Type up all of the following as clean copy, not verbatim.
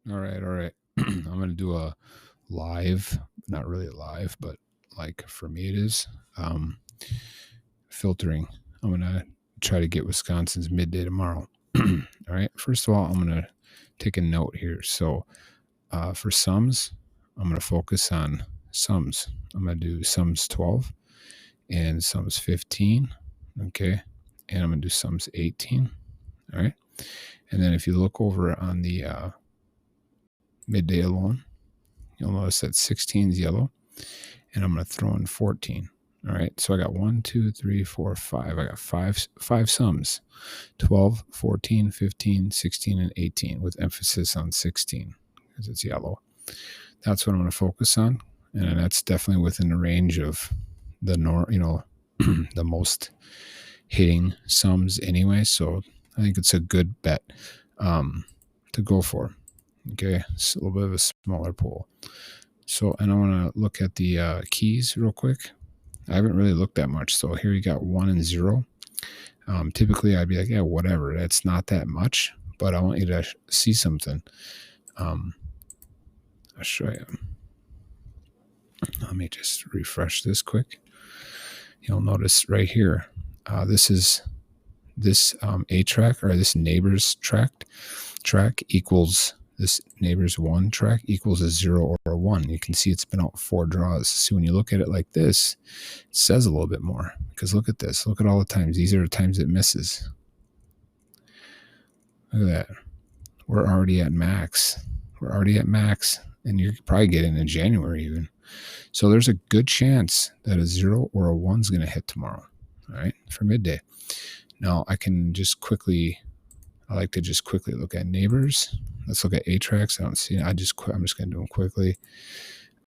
All right, all right. I'm gonna do a live, not really live, but like for me it is. Um, Filtering. I'm gonna try to get Wisconsin's midday tomorrow. All right. First of all, I'm gonna take a note here. So for sums, I'm gonna focus on sums. I'm gonna do sums 12 and sums 15. Okay. And I'm gonna do sums 18. All right. And then if you look over on the midday alone, you'll notice that 16 is yellow, and I'm going to throw in 14. All right. So I got 1, 2, 3, 4, 5. I got five sums: 12, 14, 15, 16, and 18, with emphasis on 16 because it's yellow. That's what I'm going to focus on. And that's definitely within the range of the the most hitting sums anyway. So I think it's a good bet to go for. Okay. It's a little bit of a smaller pool. So, and I want to look at the keys real quick. I haven't really looked that much. So here you got 1 and 0. Typically, I'd be like, yeah, whatever. That's not that much, but I want you to see something. I'll show you. Let me just refresh this quick. You'll notice right here, this is this A track, or this neighbor's track equals this neighbor's 1 track equals a 0 or a 1. You can see it's been out 4 draws. So when you look at it like this, it says a little bit more, because look at this. Look at all the times. These are the times it misses. Look at that. We're already at max. We're already at max, and you're probably getting in January even. So there's a good chance that a 0 or a 1 is going to hit tomorrow, all right, for midday. Now I can just quickly, I like to just quickly look at neighbors. Let's look at A tracks. I don't see. I'm just going to do them quickly.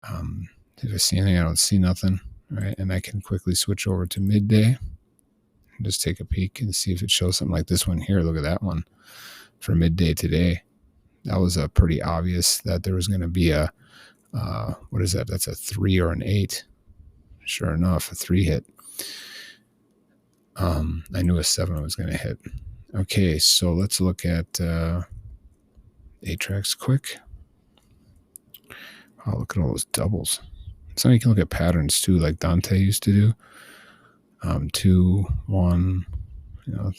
If I see anything, I don't see nothing. All right, and I can quickly switch over to midday and just take a peek and see if it shows something like this one here. Look at that one for midday today. That was a pretty obvious that there was going to be a what is that? That's a 3 or an 8. Sure enough, a 3 hit. I knew a 7 was going to hit. Okay, so let's look at A-tracks quick. Oh, look at all those doubles. So you can look at patterns too, like Dante used to do. 2, 1,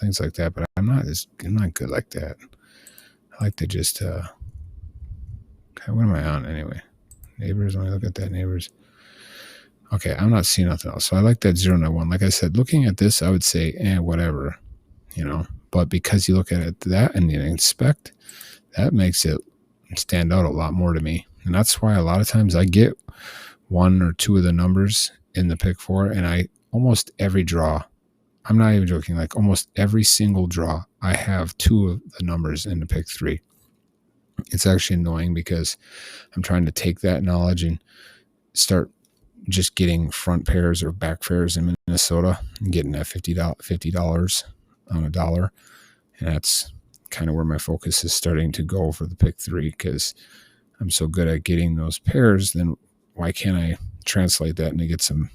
things like that. But I'm not good like that. I like to just okay, what am I on anyway? Neighbors, let me look at that, neighbors. Okay, I'm not seeing nothing else. So I like that 0 and 1. Like I said, looking at this, I would say, whatever, But because you look at it that and you inspect, that makes it stand out a lot more to me. And that's why a lot of times I get 1 or 2 of the numbers in the pick 4, and I almost every draw, I'm not even joking, like almost every single draw, I have 2 of the numbers in the pick 3. It's actually annoying because I'm trying to take that knowledge and start just getting front pairs or back pairs in Minnesota and getting that $50 on a dollar. And that's kind of where my focus is starting to go for the pick 3, because I'm so good at getting those pairs. Then why can't I translate that and get some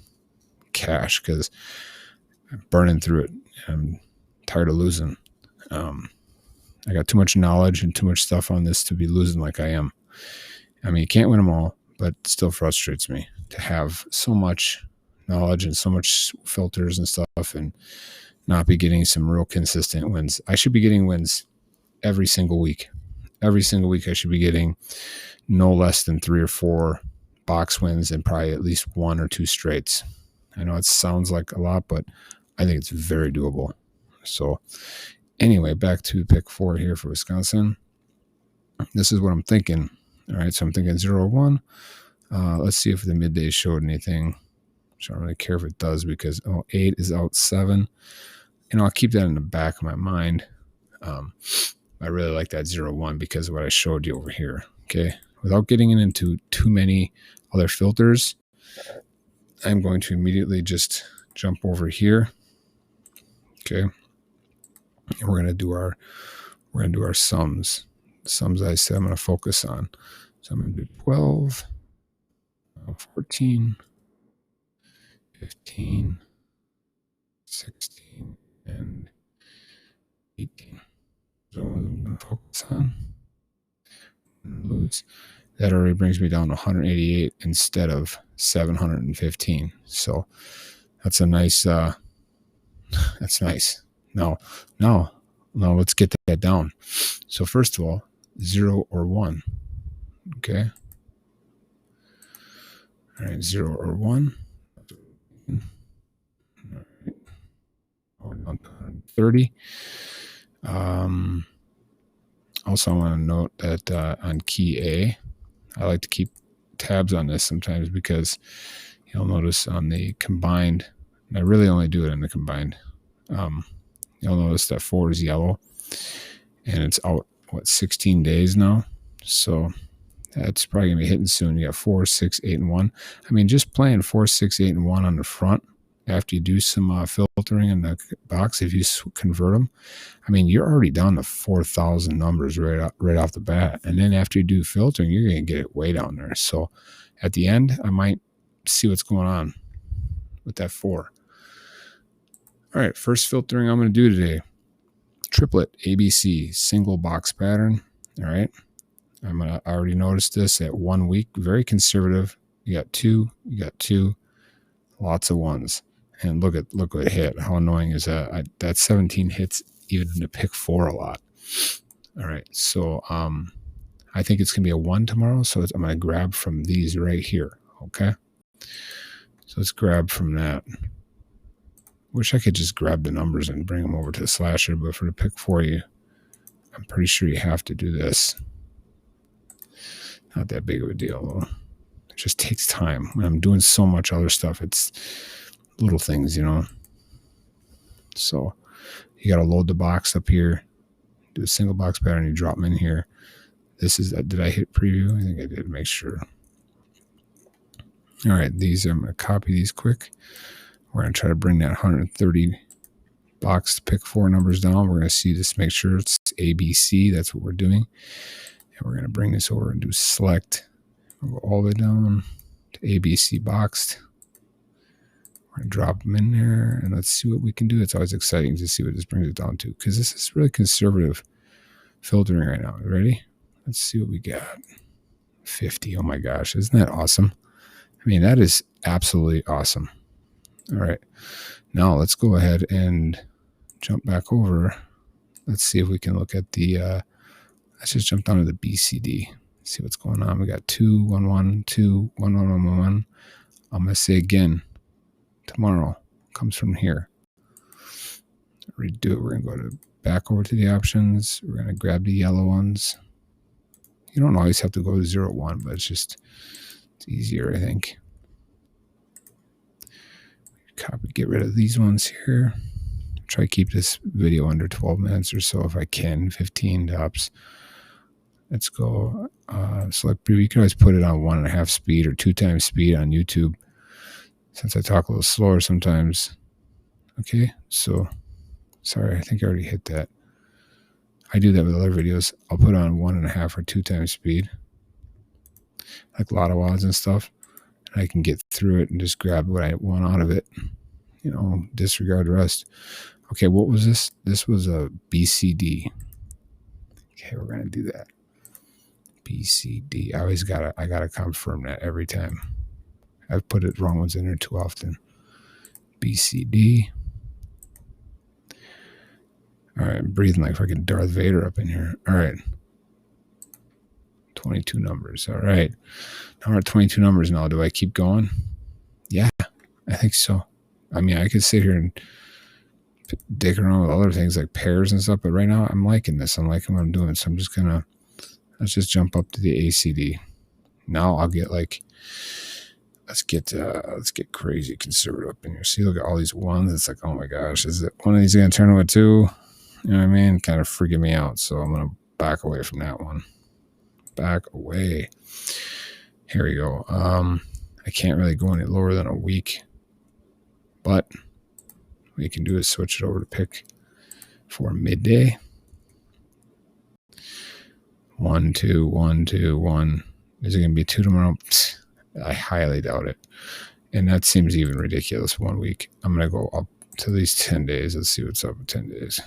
cash? Because I'm burning through it. I'm tired of losing. I got too much knowledge and too much stuff on this to be losing like I am. I mean, you can't win them all, but it still frustrates me to have so much knowledge and so much filters and stuff and not be getting some real consistent wins. I should be getting wins every single week. Every single week I should be getting no less than 3 or 4 box wins and probably at least 1 or 2 straights. I know it sounds like a lot, but I think it's very doable. So anyway, back to pick 4 here for Wisconsin. This is what I'm thinking. All right, so I'm thinking 0 or 1. Let's see if the midday showed anything. I don't really care if it does, because 8 is out 7. I'll keep that in the back of my mind. I really like that 0-1 because of what I showed you over here. Okay. Without getting into too many other filters, I'm going to immediately just jump over here. Okay. And we're going to do our sums. The sums I said I'm going to focus on. So I'm going to do 12, 14, 15, 16, and 18. So I'm going to focus on. those, that already brings me down to 188 instead of 715. So that's a nice, that's nice. Now, let's get that down. So first of all, 0 or 1. Okay. All right, 0 or 1. All right. 30. Also, I want to note that on key A, I like to keep tabs on this sometimes because you'll notice on the combined, and I really only do it in the combined, you'll notice that 4 is yellow, and it's out, 16 days now? So that's probably going to be hitting soon. You got 4, 6, 8, and 1. I mean, just playing 4, 6, 8, and 1 on the front after you do some filtering in the box, if you convert them, I mean, you're already down to 4,000 numbers right off the bat. And then after you do filtering, you're going to get it way down there. So at the end, I might see what's going on with that 4. All right, first filtering I'm going to do today. Triplet ABC, single box pattern. All right. I already noticed this at 1 week. Very conservative. You got 2, lots of 1s. And look what hit. How annoying is that? That 17 hits even to pick 4 a lot. All right. So I think it's going to be a 1 tomorrow. So I'm going to grab from these right here. Okay. So let's grab from that. Wish I could just grab the numbers and bring them over to the slasher, but for the pick 4, I'm pretty sure you have to do this. Not that big of a deal, though. It just takes time. When I'm doing so much other stuff, it's little things, So you got to load the box up here, do a single box pattern, you drop them in here. This is, did I hit preview? I think I did, make sure. All right, I'm going to copy these quick. We're going to try to bring that 130 box to pick 4 numbers down. We're going to see this, make sure it's ABC. That's what we're doing. And we're going to bring this over and do select. We'll go all the way down to ABC boxed. We're going to drop them in there, and let's see what we can do. It's always exciting to see what this brings it down to, because this is really conservative filtering right now. Ready? Let's see what we got. 50. Oh my gosh. Isn't that awesome? I mean, that is absolutely awesome. All right. Now let's go ahead and jump back over. Let's see if we can look at the, let's just jump down to the BCD. See what's going on. We got 2, 1, 1, 2, 1, 1, 1, 1, 1. I'm going to say again, tomorrow comes from here. Redo it. We're going to go back over to the options. We're going to grab the yellow ones. You don't always have to go to 0, 1, but it's easier, I think. Copy, get rid of these ones here. Try to keep this video under 12 minutes or so if I can, 15 tops. Let's go select preview. You can always put it on 1.5 speed or 2 times speed on YouTube, since I talk a little slower sometimes. Okay, so sorry, I think I already hit that. I do that with other videos. I'll put on 1.5 or 2 times speed, like lotto odds and stuff. I can get through it and just grab what I want out of it, disregard the rest. Okay, what was this? This was a BCD. Okay, we're going to do that. BCD. I gotta confirm that every time. I've put it wrong ones in there too often. BCD. All right, I'm breathing like fucking Darth Vader up in here. All right. 22 numbers. All right. Now we're at 22 numbers now. Do I keep going? Yeah, I think so. I mean, I could sit here and dick around with other things like pairs and stuff, but right now I'm liking this. I'm liking what I'm doing. So I'm just going to, let's just jump up to the ACD. Now I'll get let's get crazy conservative up in here. See, look at all these ones. It's like, oh my gosh, is it one of these going to turn into a 2? You know what I mean? Kind of freaking me out. So I'm going to back away from that one. Back away. Here we go. I can't really go any lower than a week, but what you can do is switch it over to pick for midday. 1, 2, 1, 2, 1. Is it going to be 2 tomorrow? Psst, I highly doubt it. And that seems even ridiculous. 1 week. I'm going to go up to these 10 days. Let's see what's up with 10 days.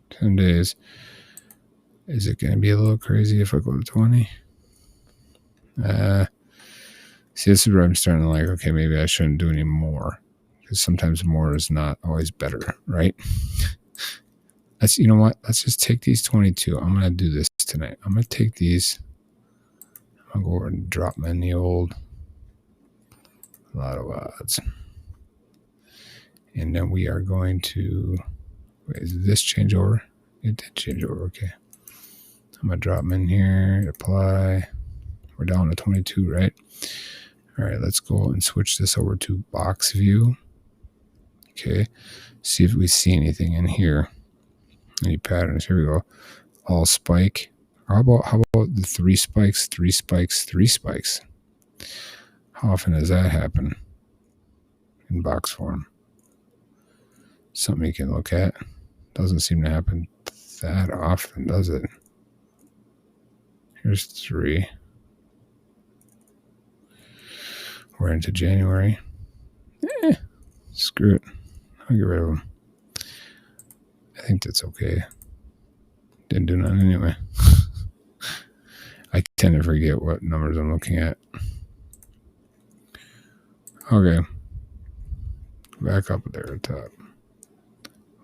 10 days. Is it going to be a little crazy if I go to 20? See, this is where I'm starting to like, okay, maybe I shouldn't do any more. Because sometimes more is not always better, right? You know what? Let's just take these 22. I'm going to do this tonight. I'm going to take these. I'm going to go over and drop them in the old Lotto odds. And then we are going to, wait, did this change over? It did change over, okay. I'm going to drop them in here, apply. We're down to 22, right? All right, let's go and switch this over to box view. Okay, see if we see anything in here. Any patterns? Here we go. All spike. How about the 3 spikes, 3 spikes, 3 spikes? How often does that happen in box form? Something you can look at. Doesn't seem to happen that often, does it? Here's 3. We're into January. Screw it. I'll get rid of them. I think that's okay. Didn't do nothing anyway. I tend to forget what numbers I'm looking at. Okay. Back up there at the top.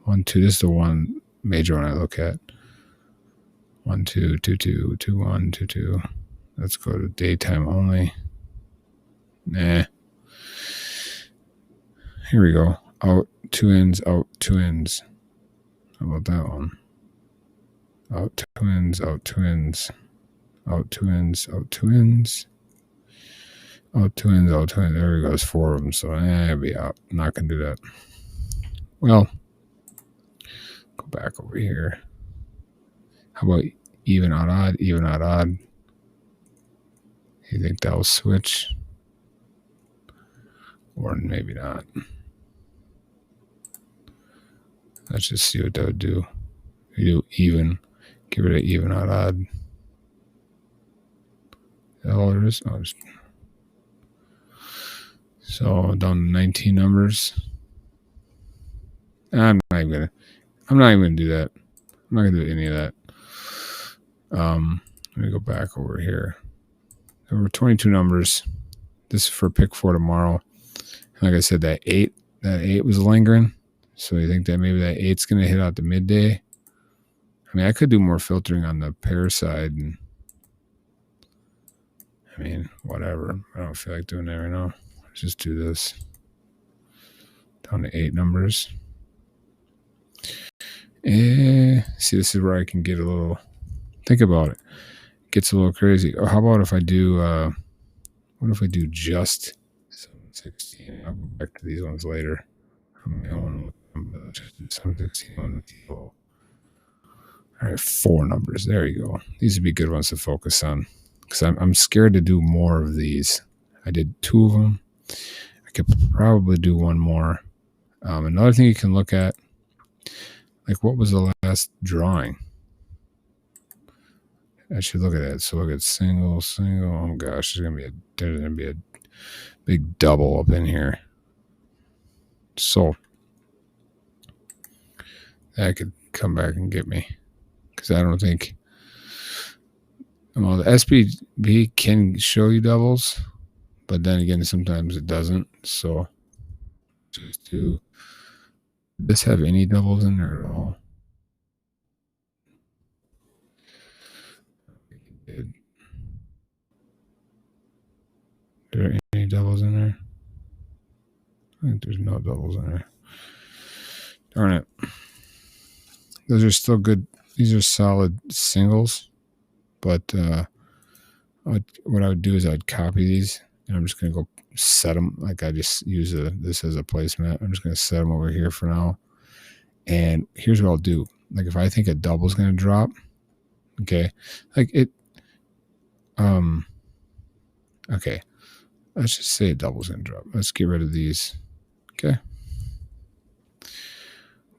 1, 2. This is the one major one I look at. 1, 2, 2, 2, 2, 1, 2, 2. Let's go to daytime only. Nah. Here we go. Out 2 ends, out 2 ends. How about that one? Out 2 ends, out 2 ends. Out 2 ends, out 2 ends. Out 2 ends, out 2 ends. There we go. There's 4 of them. So I'll be out. I'm not going to do that. Well, go back over here. How about even out odd? Even out odd. You think that'll switch? Or maybe not. Let's just see what that would do. You do even. Get rid of even out odd. Is that all there is? Oh, so down to 19 numbers. I'm not even gonna do that. I'm not gonna do any of that. Let me go back over here. There were 22 numbers. This is for pick 4 tomorrow. Like I said, that 8 was lingering. So you think that maybe that 8's gonna hit out the midday? I mean, I could do more filtering on the pair side, and I mean, whatever. I don't feel like doing that right now. Let's just do this. Down to 8 numbers. See, this is where I can get a little. Think about it. It gets a little crazy. Or how about if I do? What if I do just 716? I'll go back to these ones later. I want to just do 716 on the table. All right, 4 numbers. There you go. These would be good ones to focus on because I'm scared to do more of these. I did 2 of them. I could probably do 1 more. Another thing you can look at, like what was the last drawing? I should look at that. So look at single. Oh gosh, there's gonna be a big double up in here. So that could come back and get me because I don't think. Well, the SPB can show you doubles, but then again, sometimes it doesn't. So just do. Does this have any doubles in there at all? Are there any doubles in there? I think there's no doubles in there. Darn it. Those are still good. These are solid singles. But what I would do is I'd copy these. And I'm just going to go set them. Like I just use this as a placemat. I'm just going to set them over here for now. And here's what I'll do. Like if I think a double is going to drop. Okay. Like it. Okay. Let's just say a double's going to drop. Let's get rid of these. Okay.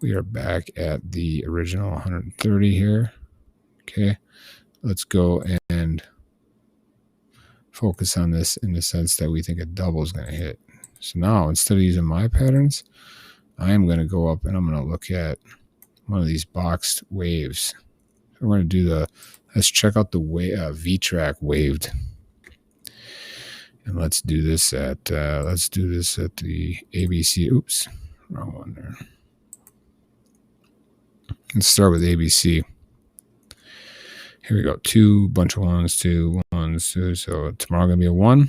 We are back at the original 130 here. Okay. Let's go and focus on this in the sense that we think a double is going to hit. So now instead of using my patterns, I am going to go up and I'm going to look at one of these boxed waves. We're going to do let's check out the V-track waved. And let's do this at the ABC. Oops, wrong one there. Let's start with ABC. Here we go. Two, bunch of ones, two, ones, two. So tomorrow going to be a 1.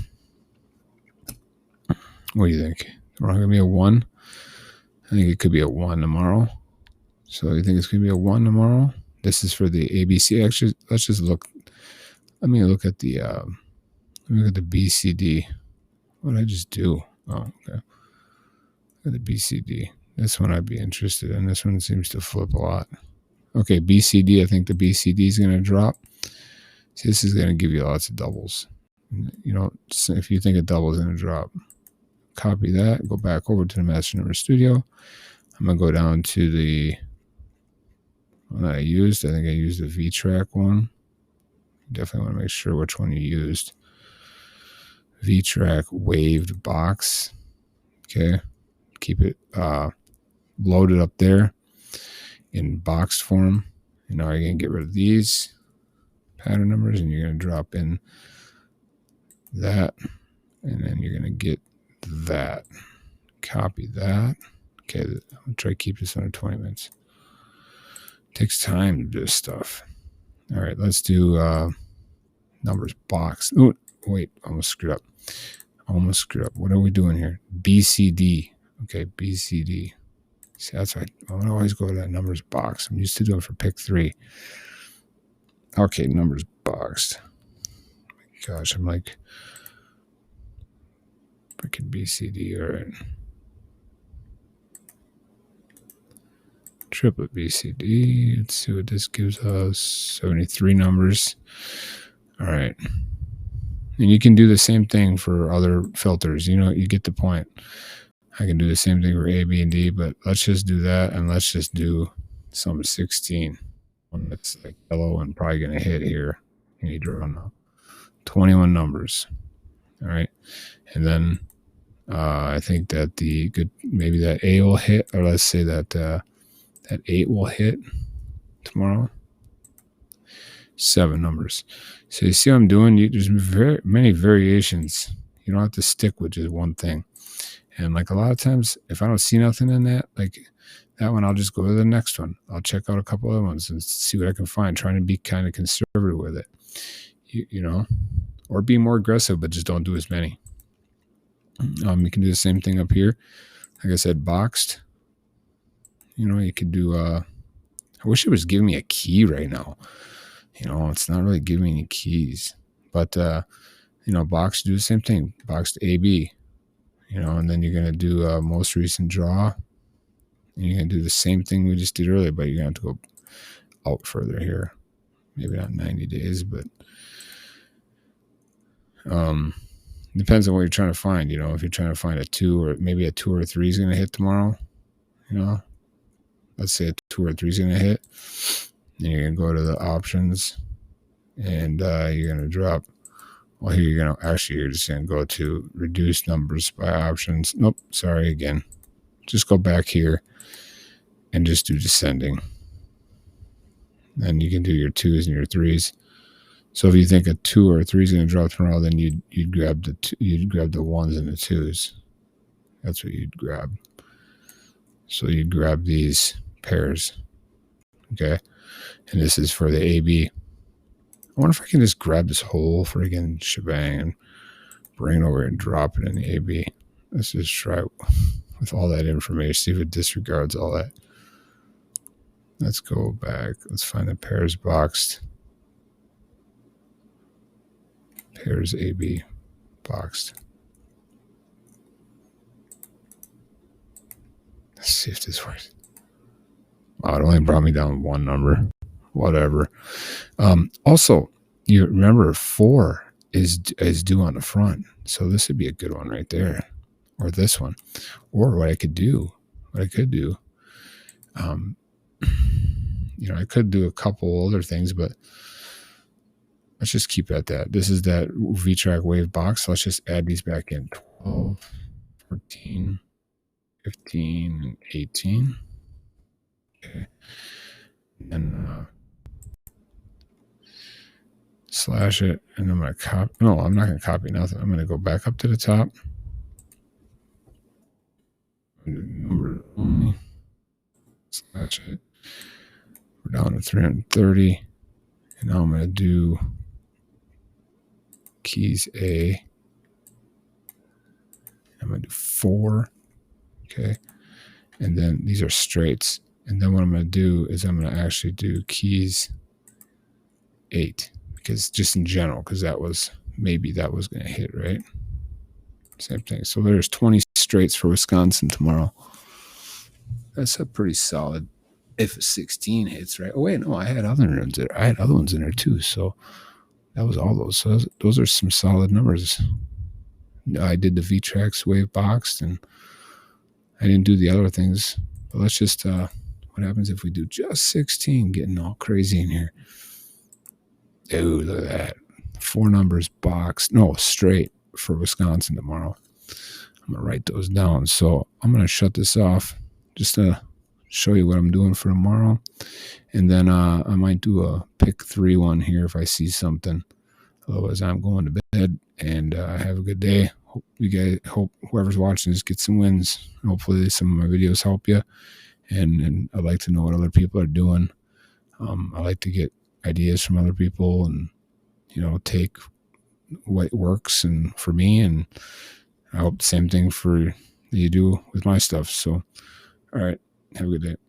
What do you think? Tomorrow going to be a 1? I think it could be a 1 tomorrow. So you think it's going to be a 1 tomorrow? This is for the ABC. Actually, let's just look. Let me look at the BCD. What did I just do? Oh, okay. Look at the BCD. This one I'd be interested in. This one seems to flip a lot. Okay, BCD. I think the BCD is going to drop. See, this is going to give you lots of doubles. You know, if you think a double is going to drop, copy that. Go back over to the Master Number Studio. I'm going to go down to the one that I used. I think I used the V-track one. Definitely want to make sure which one you used. V-track waved box. Okay. Keep it loaded up there in boxed form. And now you're going to get rid of these pattern numbers and you're going to drop in that. And then you're going to get that. Copy that. Okay. I'll try to keep this under 20 minutes. Takes time to do this stuff. All right. Let's do numbers box. Oh, wait. Almost screwed up. What are we doing here? BCD. Okay. BCD. See, that's right. I want to always go to that numbers box. I'm used to doing for pick 3. Okay, numbers boxed. Gosh, I'm like freaking BCD. All right. Triplet BCD. Let's see what this gives us. 73 numbers. All right. And you can do the same thing for other filters. You know, you get the point. I can do the same thing for A, B, and D, but let's just do that, and let's just do some 16. One that's like yellow and probably going to hit here. You need to run 21 numbers. All right. And then I think that maybe that A will hit, or let's say that that 8 will hit tomorrow. 7 numbers. So you see what I'm doing? There's very many variations. You don't have to stick with just one thing. And like a lot of times, if I don't see nothing in that, like that one, I'll just go to the next one. I'll check out a couple other ones and see what I can find, trying to be kind of conservative with it, you know, or be more aggressive, but just don't do as many. You can do the same thing up here. Like I said, boxed. You know, you could do, I wish it was giving me a key right now. You know, it's not really giving me any keys. But, you know, boxed, do the same thing. Boxed AB. You know, and then you're going to do most recent draw. And you're going to do the same thing we just did earlier, but you're going to have to go out further here. Maybe not 90 days, but depends on what you're trying to find. You know, if you're trying to find a 2 or maybe a 2 or 3 is going to hit tomorrow, you know, let's say a 2 or 3 is going to hit. Then you're going to go to the options and you're going to drop. Well, here you're just going to go to reduce numbers by options. Nope, sorry again. Just go back here and just do descending. Then you can do your 2s and your 3s. So if you think a 2 or a 3 is going to drop tomorrow, then you'd grab the 1s and the 2s. That's what you'd grab. So you'd grab these pairs. Okay, and this is for the AB. I wonder if I can just grab this whole friggin' shebang and bring it over and drop it in the AB. Let's just try with all that information, see if it disregards all that. Let's go back. Let's find the pairs boxed. Pairs AB boxed. Let's see if this works. Wow, it only brought me down 1 number. Whatever. Also, you remember 4 is due on the front. So this would be a good one right there. Or this one. Or what I could do, you know, I could do a couple other things, but let's just keep at that. This is that V-track wave box. So let's just add these back in. 12, 14, 15, and 18. Okay. And slash it, and I'm going to copy. No, I'm not going to copy nothing. I'm going to go back up to the top. Number only. Slash it. We're down to 330. And now I'm going to do keys A. I'm going to do 4. Okay. And then these are straights. And then what I'm going to do is I'm going to actually do keys 8. Because just in general, because maybe that was going to hit, right? Same thing. So there's 20 straights for Wisconsin tomorrow. That's a pretty solid. If a 16 hits, right? Oh wait, no, I had other ones in there too. So that was all those. So those are some solid numbers. I did the VTRAX wave boxed, and I didn't do the other things. But let's just what happens if we do just 16? Getting all crazy in here. Dude, look at that. 4 numbers boxed. No, straight for Wisconsin tomorrow. I'm going to write those down. So I'm going to shut this off just to show you what I'm doing for tomorrow. And then I might do a pick 3 one here if I see something. Otherwise, I'm going to bed, and have a good day. Hope whoever's watching this gets some wins. Hopefully some of my videos help you. And I like to know what other people are doing. I like to get ideas from other people and, take what works and for me. And I hope the same thing for you do with my stuff. So, all right. Have a good day.